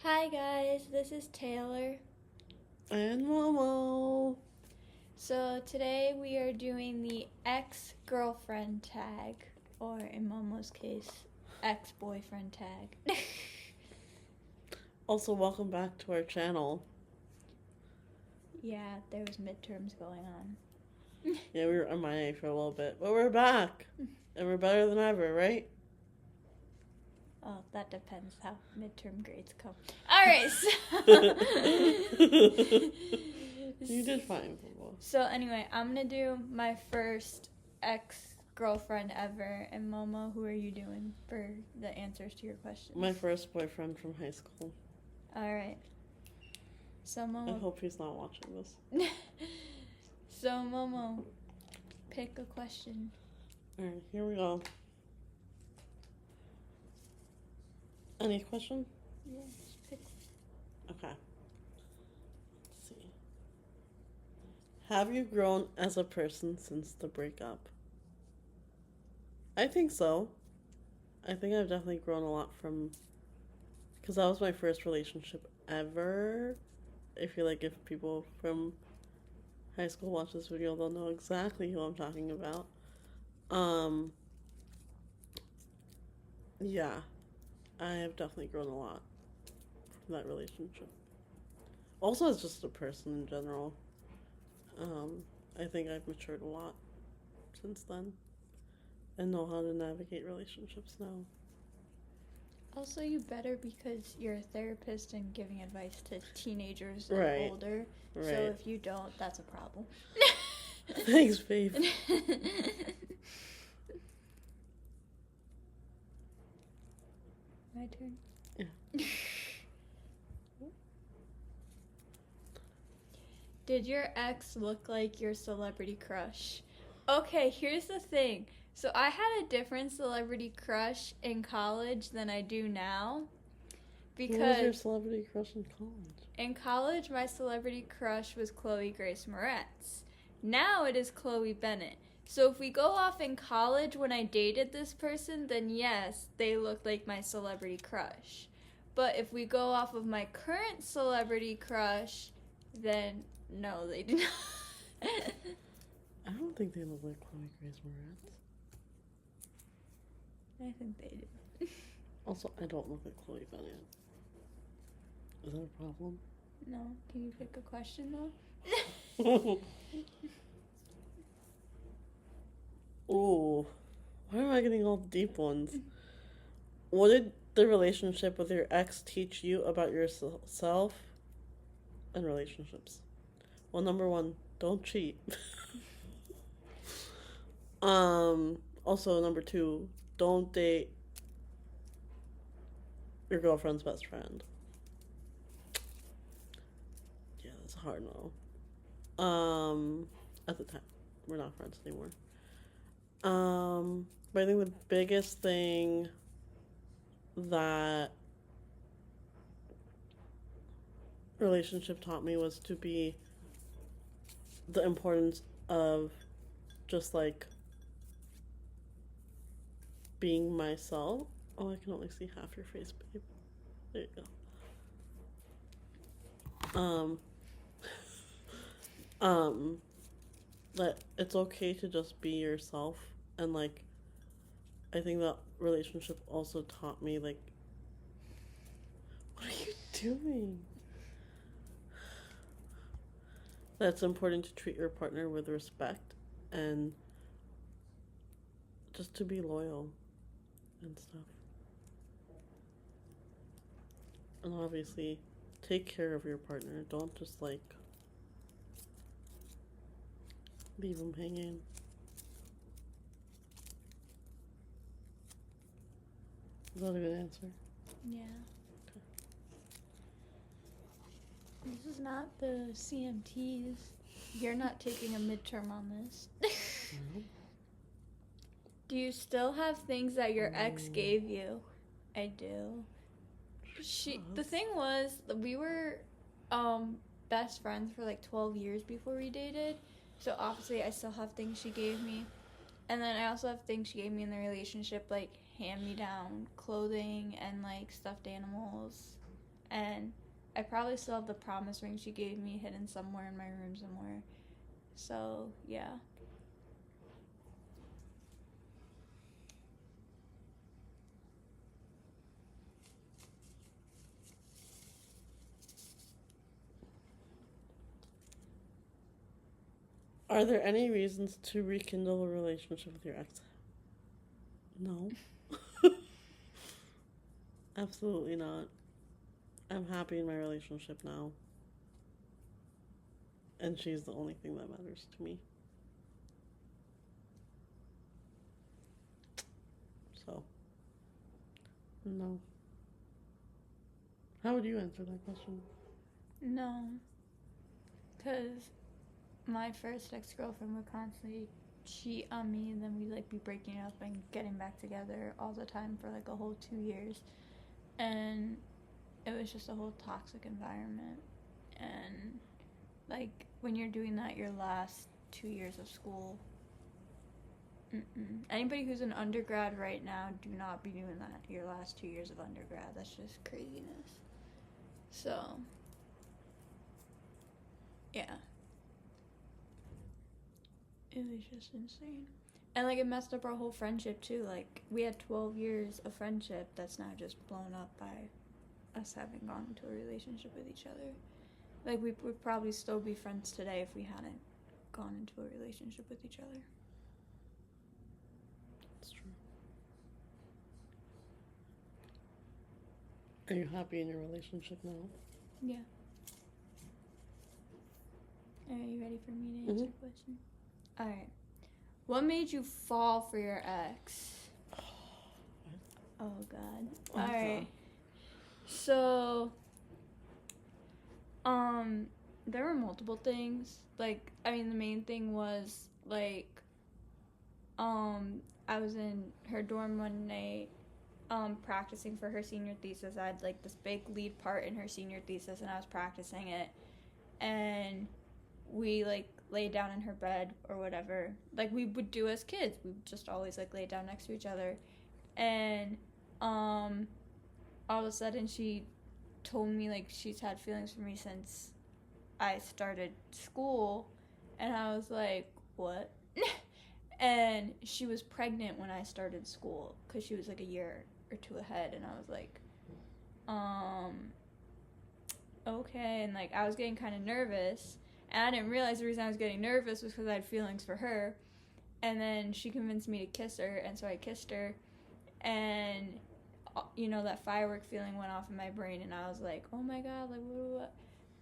Hi guys, this is Taylor. And Momo. So today we are doing the ex-girlfriend tag, or in Momo's case, ex-boyfriend tag. Also, welcome back to our channel. Yeah, there was midterms going on. Yeah, we were MIA for a little bit, but we're back. And we're better than ever, right? Oh, that depends how midterm grades come. Alright, You did fine, Momo. So anyway, I'm gonna do my first ex-girlfriend ever. And Momo, who are you doing for the answers to your questions? My first boyfriend from high school. Alright. So Momo. I hope he's not watching this. So Momo, pick a question. Alright, here we go. Any question? Yeah, just pick. Okay. Let's see. Have you grown as a person since the breakup? I think so. I think I've definitely grown a lot from... Because that was my first relationship ever. I feel like if people from high school watch this video, they'll know exactly who I'm talking about. Yeah. I have definitely grown a lot from that relationship. Also, as just a person in general. I think I've matured a lot since then. And know how to navigate relationships now. Also, you better because you're a therapist and giving advice to teenagers and Right. older. Right. So if you don't, that's a problem. Thanks, babe. My turn? Yeah. Did your ex look like your celebrity crush? Okay, here's the thing. So I had a different celebrity crush in college than I do now. Who was your celebrity crush in college? In college, my celebrity crush was Chloe Grace Moretz. Now it is Chloe Bennett. So if we go off in college when I dated this person, then yes, they looked like my celebrity crush. But if we go off of my current celebrity crush, then no, they do not. I don't think they look like Chloe Grace Moretz. I think they do. Also, I don't look like Chloe Bennett. Is that a problem? No. Can you pick a question though? Ooh. Why am I getting all the deep ones? What did the relationship with your ex teach you about yourself and relationships? Well, number one, don't cheat. Also, number two, don't date your girlfriend's best friend. Yeah, that's a hard no. At the time, we're not friends anymore. But I think the biggest thing that relationship taught me was to be the importance of just like being myself. Oh, I can only see half your face, babe. There you go. That it's okay to just be yourself, and like I think that relationship also taught me like, what are you doing? That it's important to treat your partner with respect and just to be loyal and stuff. And obviously, take care of your partner. Don't just like leave them hanging. Is that a good answer? Yeah. This is not the CMTs. You're not taking a midterm on this. No. Do you still have things that your ex gave you? I do. The thing was, we were best friends for like 12 years before we dated. So obviously I still have things she gave me. And then I also have things she gave me in the relationship, like hand-me-down clothing and like stuffed animals and I probably still have the promise ring she gave me hidden somewhere in my room somewhere. So, yeah. Are there any reasons to rekindle a relationship with your ex? No. Absolutely not. I'm happy in my relationship now. And she's the only thing that matters to me. So, no. How would you answer that question? No. Because my first ex-girlfriend would constantly cheat on me, and then we'd like be breaking up and getting back together all the time for like a whole 2 years. And it was just a whole toxic environment. And like when you're doing that your last 2 years of school, anybody who's an undergrad right now, do not be doing that your last 2 years of undergrad. That's just craziness. So, yeah. It was just insane. And like it messed up our whole friendship too. Like we had 12 years of friendship that's now just blown up by us having gone into a relationship with each other. Like we would probably still be friends today if we hadn't gone into a relationship with each other. That's true. Are you happy in your relationship now? Yeah. Are you ready for me to answer the question? Alright. What made you fall for your ex? Oh god. Alright. So there were multiple things. Like, I mean, the main thing was like I was in her dorm one night practicing for her senior thesis. I had like this big lead part in her senior thesis and I was practicing it, and we like laid down in her bed or whatever, like we would do as kids. We would just always like lay down next to each other, and all of a sudden she told me like she's had feelings for me since I started school, and I was like, what? And she was pregnant when I started school because she was like a year or two ahead, and I was like, okay. And like I was getting kind of nervous, and I didn't realize the reason I was getting nervous was because I had feelings for her. And then she convinced me to kiss her, and so I kissed her, and you know, that firework feeling went off in my brain, and I was like, oh my god, like what?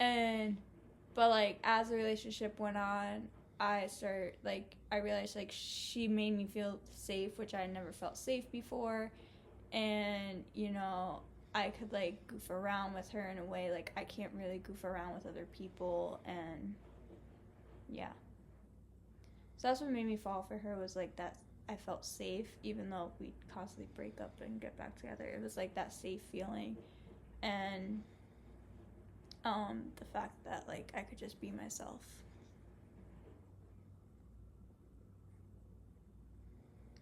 And but like as the relationship went on, I realized like she made me feel safe, which I never felt safe before, and you know, I could like goof around with her in a way like I can't really goof around with other people, and yeah. So that's what made me fall for her, was like that I felt safe, even though we'd constantly break up and get back together. It was like that safe feeling, and the fact that like I could just be myself.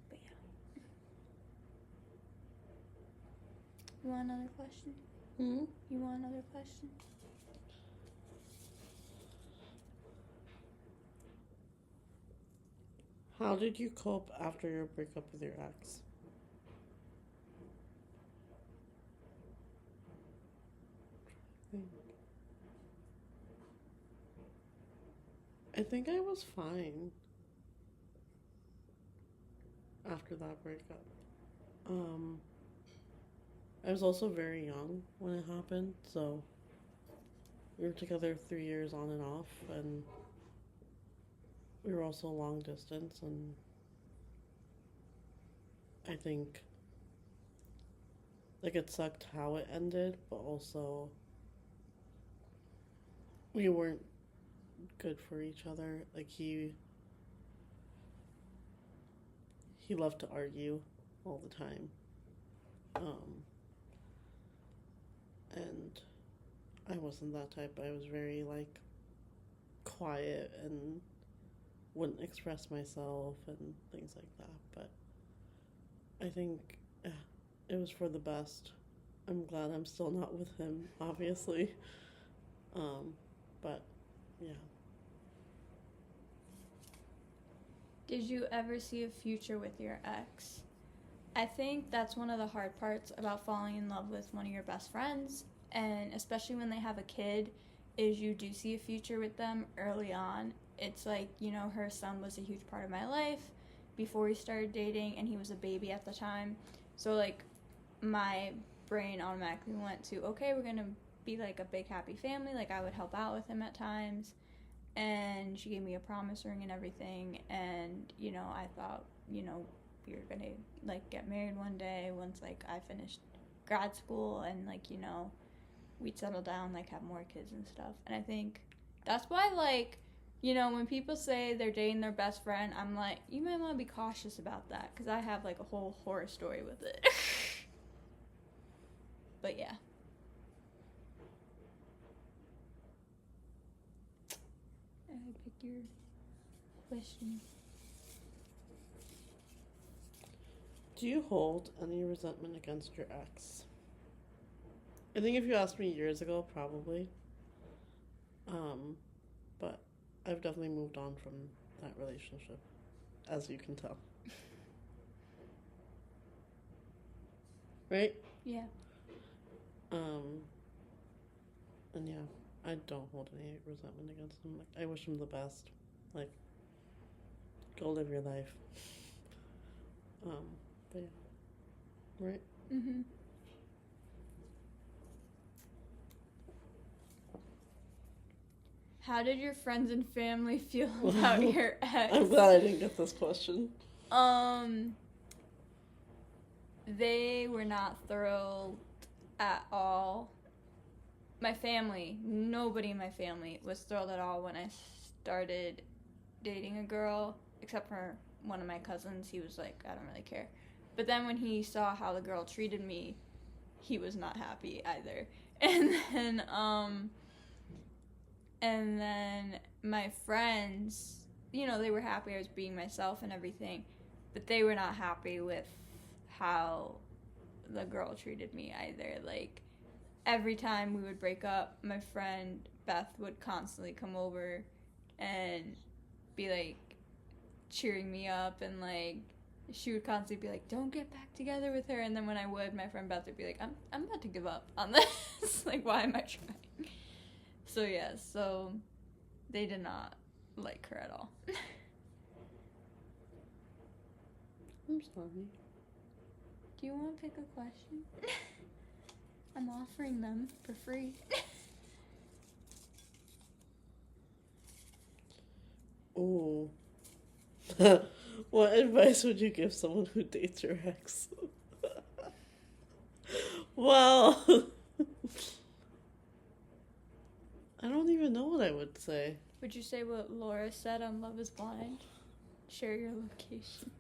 But yeah. You want another question? You want another question? How did you cope after your breakup with your ex? I think I was fine after that breakup. I was also very young when it happened, so we were together 3 years on and off, and we were also long distance, and I think like it sucked how it ended, but also we weren't good for each other. Like he loved to argue all the time. And I wasn't that type. I was very like quiet and wouldn't express myself and things like that. But I think it was for the best I'm glad I'm still not with him, obviously. But yeah. Did you ever see a future with your ex? I think that's one of the hard parts about falling in love with one of your best friends, and especially when they have a kid, is you do see a future with them early on. It's like, her son was a huge part of my life before we started dating, and he was a baby at the time. So, like, my brain automatically went to, okay, we're going to be like a big happy family. Like, I would help out with him at times. And she gave me a promise ring and everything. And, I thought, we were going to, like, get married one day once, like, I finished grad school and, like, we'd settle down, like, have more kids and stuff. And I think that's why, like, when people say they're dating their best friend, I'm like, you might want to be cautious about that, because I have, like, a whole horror story with it. But, yeah. Pick your question. Do you hold any resentment against your ex? I think if you asked me years ago, probably. But I've definitely moved on from that relationship, as you can tell. Right? Yeah. And yeah, I don't hold any resentment against him. Like, I wish him the best. Like, go live your life. But yeah. Right? Mm-hmm. How did your friends and family feel about your ex? I'm glad I didn't get this question. They were not thrilled at all. My family, nobody in my family was thrilled at all when I started dating a girl, except for one of my cousins. He was like, I don't really care. But then when he saw how the girl treated me, he was not happy either. And then my friends, they were happy I was being myself and everything, but they were not happy with how the girl treated me either. Like, every time we would break up, my friend Beth would constantly come over and be like cheering me up, and like she would constantly be like, don't get back together with her. And then when I would, my friend Beth would be like, I'm about to give up on this. Like, why am I trying? So yeah, so they did not like her at all. I'm sorry. Do you want to pick a question? I'm offering them for free. Ooh. What advice would you give someone who dates your ex? Well, I don't even know what I would say. Would you say what Laura said on Love is Blind? Share your location.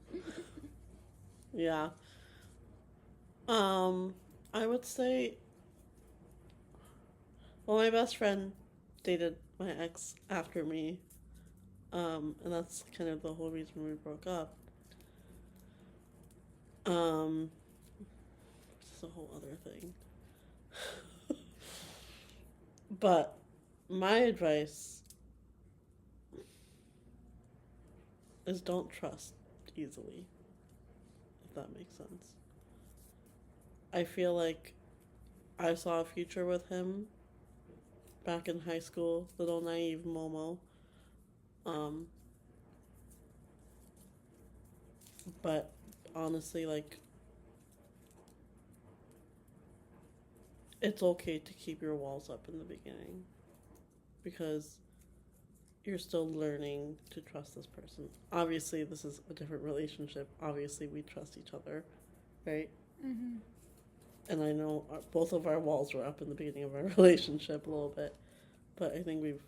Yeah. I would say, well, my best friend dated my ex after me. And that's kind of the whole reason we broke up. Which is a whole other thing. But my advice is don't trust easily, if that makes sense. I feel like I saw a future with him back in high school, little naive Momo. But honestly, like, it's okay to keep your walls up in the beginning, because you're still learning to trust this person. Obviously, this is a different relationship. Obviously, we trust each other, right? Mm-hmm. And I know both of our walls were up in the beginning of our relationship a little bit, but I think we've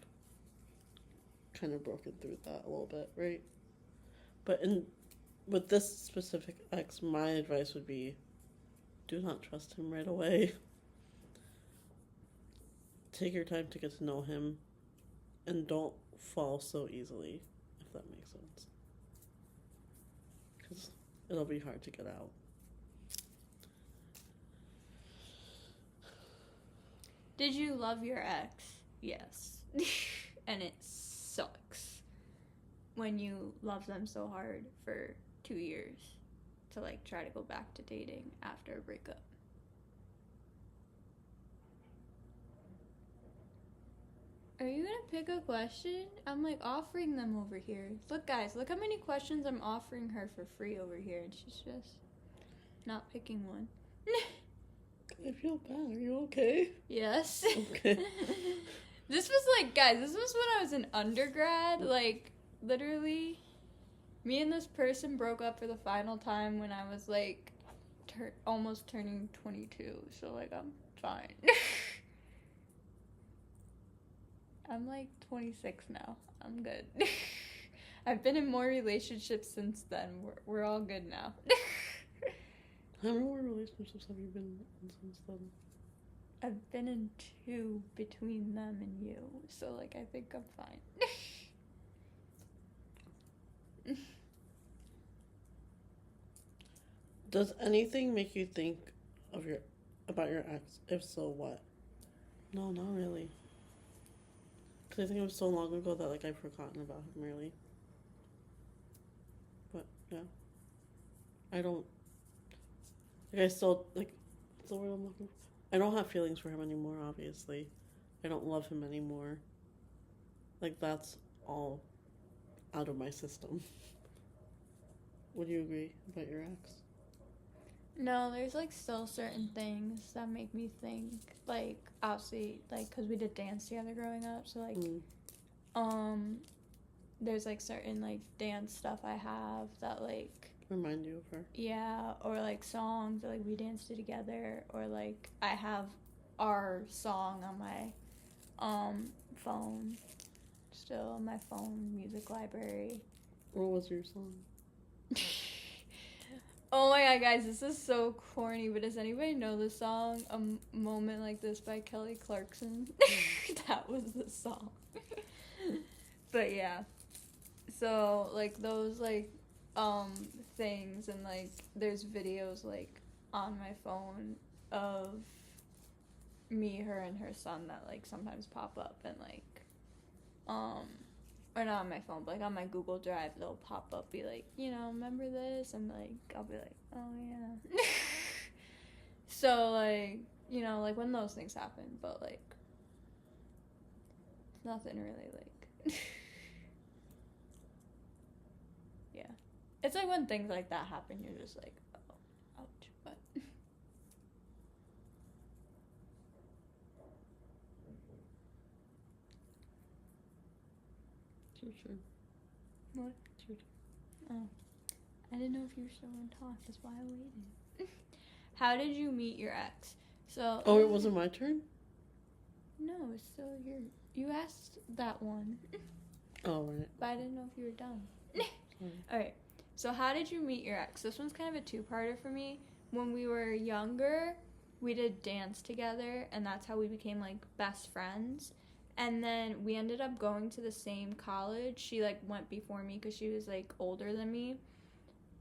kind of broken through that a little bit, right? But with this specific ex, my advice would be, do not trust him right away. Take your time to get to know him, and don't fall so easily, if that makes sense. Because it'll be hard to get out. Did you love your ex? Yes. And it sucks when you love them so hard for 2 years to like try to go back to dating after a breakup. Are you gonna pick a question? I'm like offering them over here. Look, guys, look how many questions I'm offering her for free over here, and she's just not picking one. I feel bad. Are you okay? Yes. Okay. This was like, guys, this was when I was in undergrad. Like, literally, me and this person broke up for the final time when I was like almost turning 22. So, like, I'm fine. I'm like 26 now. I'm good. I've been in more relationships since then. We're all good now. How many more relationships have you been in since then? I've been in 2 between them and you, so like I think I'm fine. Does anything make you think about your ex? If so, what? No, not really. Because I think it was so long ago that like I've forgotten about him really. But yeah, I don't. Like I still like. What's the word I'm looking for? I don't have feelings for him anymore. Obviously, I don't love him anymore. Like that's all out of my system. Would you agree about your ex? No, there's like still certain things that make me think, like obviously like because we did dance together growing up, so like there's like certain like dance stuff I have that like remind you of her. Yeah, or like songs that like we danced to together, or like I have our song on my phone, still on my phone music library. What was your song? Oh my god, guys, this is so corny, but does anybody know the song A Moment Like This by Kelly Clarkson? That was the song. But yeah, so like those like things, and like there's videos like on my phone of me, her, and her son that like sometimes pop up, and like or not on my phone, but like on my Google Drive they'll pop up, be like, you know, remember this, and like I'll be like, oh yeah. So like, you know, like when those things happen, but like nothing really like yeah, it's like when things like that happen you're just like, oh, ouch. But It's your turn. what? It's your turn. Oh, I didn't know if you were still gonna talk, that's why I waited. How did you meet your ex? So Oh, it wasn't my turn? No, it's still your, you asked that one. Oh, right. But I didn't know if you were done. Sorry. Alright, so how did you meet your ex? This one's kind of a two-parter for me. When we were younger, we did dance together, and that's how we became like best friends. And then we ended up going to the same college. She like went before me because she was like older than me.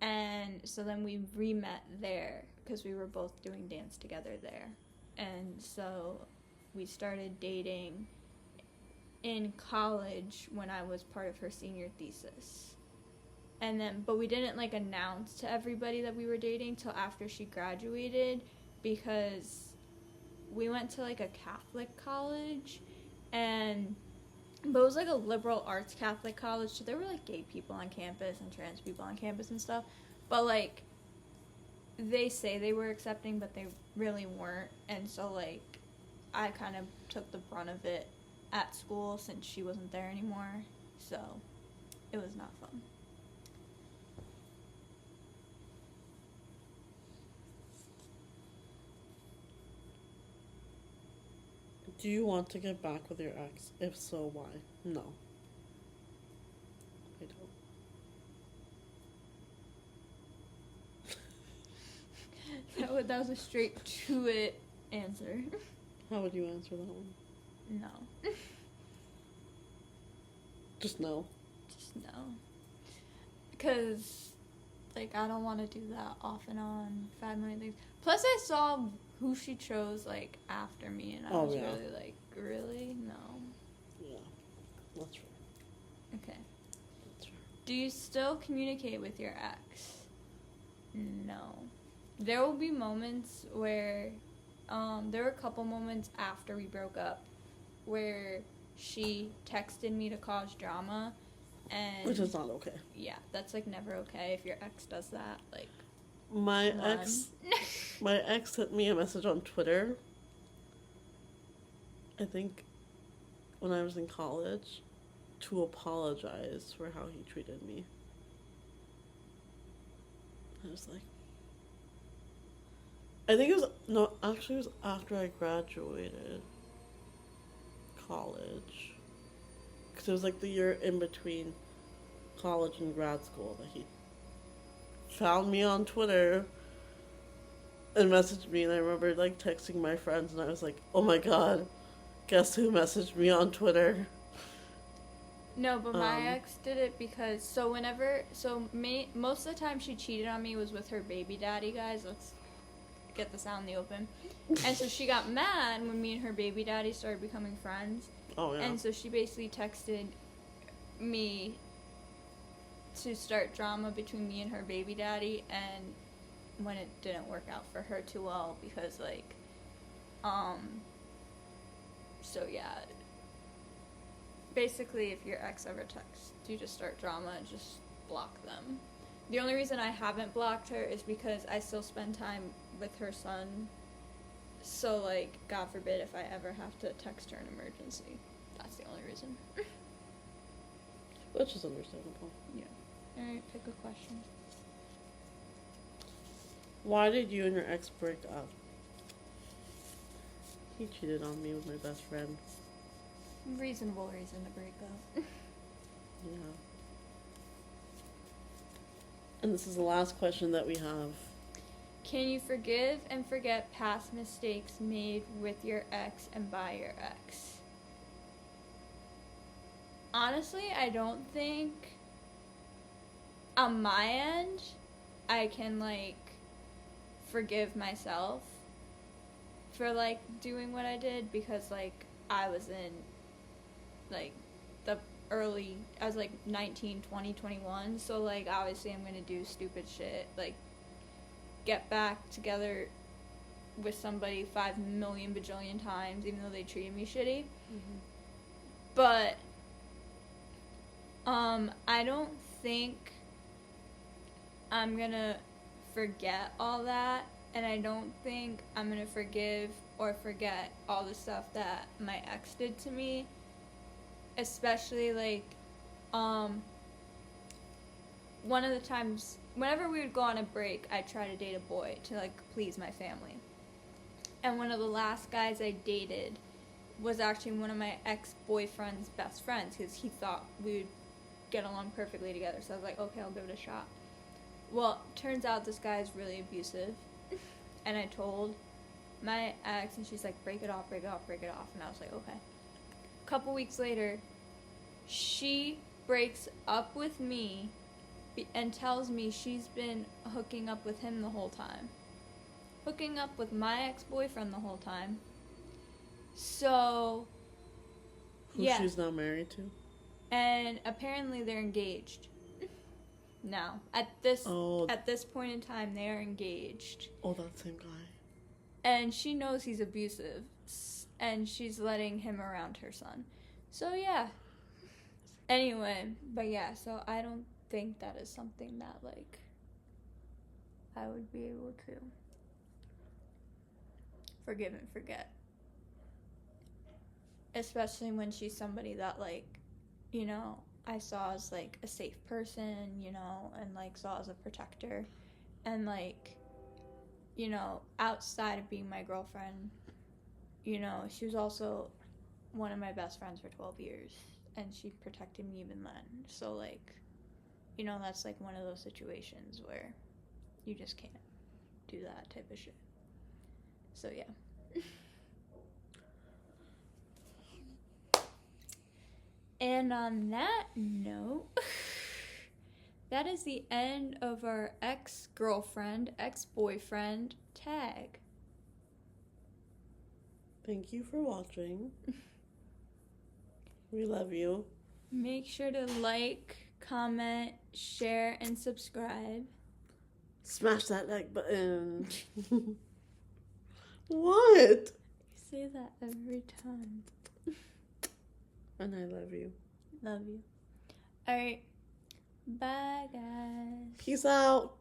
And so then we re-met there because we were both doing dance together there. And so we started dating in college when I was part of her senior thesis. And then, but we didn't like announce to everybody that we were dating till after she graduated, because we went to like a Catholic college, but it was like a liberal arts Catholic college, so there were like gay people on campus and trans people on campus and stuff, but like they say they were accepting, but they really weren't. And so like I kind of took the brunt of it at school since she wasn't there anymore, so it was not fun. Do you want to get back with your ex? If so, why? No. I don't. That was a straight to it answer. How would you answer that one? No. Just no. Just no. Because like, I don't want to do that off and on 5 million things. Plus, I saw who she chose, like, after me, and I was really like, really? No. Yeah, that's true. Okay. That's true. Do you still communicate with your ex? No. There will be moments where, there were a couple moments after we broke up where she texted me to cause drama, and which is not okay. Yeah, that's like never okay if your ex does that. Like, my ex sent me a message on Twitter, I think when I was in college, to apologize for how he treated me. I was like, I think it was after I graduated college. Because it was like the year in between college and grad school that he found me on Twitter and messaged me. And I remember like texting my friends, and I was like, oh my god, guess who messaged me on Twitter? No, but my ex did it because, most of the time she cheated on me was with her baby daddy, guys. Let's get this out in the open. And so she got mad when me and her baby daddy started becoming friends. Oh, yeah. And so she basically texted me to start drama between me and her baby daddy, and when it didn't work out for her too well, because, like, so yeah. Basically, if your ex ever texts you to start drama, just block them. The only reason I haven't blocked her is because I still spend time with her son. So, like, God forbid if I ever have to text her an emergency. That's the only reason. Which is understandable. Yeah. Alright, pick a question. Why did you and your ex break up? He cheated on me with my best friend. Reasonable reason to break up. Yeah. And this is the last question that we have. Can you forgive and forget past mistakes made with your ex and by your ex? Honestly, I don't think on my end I can, like, forgive myself for, like, doing what I did, because, like, I was in, like, I was like 19, 20, 21, so, like, obviously I'm gonna do stupid shit, like get back together with somebody 5 million bajillion times, even though they treated me shitty. Mm-hmm. But I don't think I'm gonna forget all that, and I don't think I'm gonna forgive or forget all the stuff that my ex did to me. Especially, like, one of the times, whenever we would go on a break, I'd try to date a boy to, like, please my family. And one of the last guys I dated was actually one of my ex-boyfriend's best friends, because he thought we would get along perfectly together. So I was like, okay, I'll give it a shot. Well, turns out this guy is really abusive. And I told my ex, and she's like, break it off, break it off, break it off. And I was like, okay. A couple weeks later, she breaks up with me and tells me she's been hooking up with him the whole time. Hooking up with my ex-boyfriend the whole time. So, Who she's now married to? And apparently they're engaged. No. At this point in time, they are engaged. Oh, that same guy. And she knows he's abusive. And she's letting him around her son. So, yeah. Anyway, but yeah, so I don't think that is something that, like, I would be able to forgive and forget. Especially when she's somebody that, like, you know, I saw as, like, a safe person, you know, and, like, saw as a protector. And, like, you know, outside of being my girlfriend, you know, she was also one of my best friends for 12 years. And she protected me even then. So, like, you know, that's, like, one of those situations where you just can't do that type of shit. So, yeah. And on that note, that is the end of our ex-girlfriend, ex-boyfriend tag. Thank you for watching. We love you. Make sure to like, comment, share, and subscribe. Smash that like button. What? You say that every time. And I love you. Love you. Alright. Bye, guys. Peace out.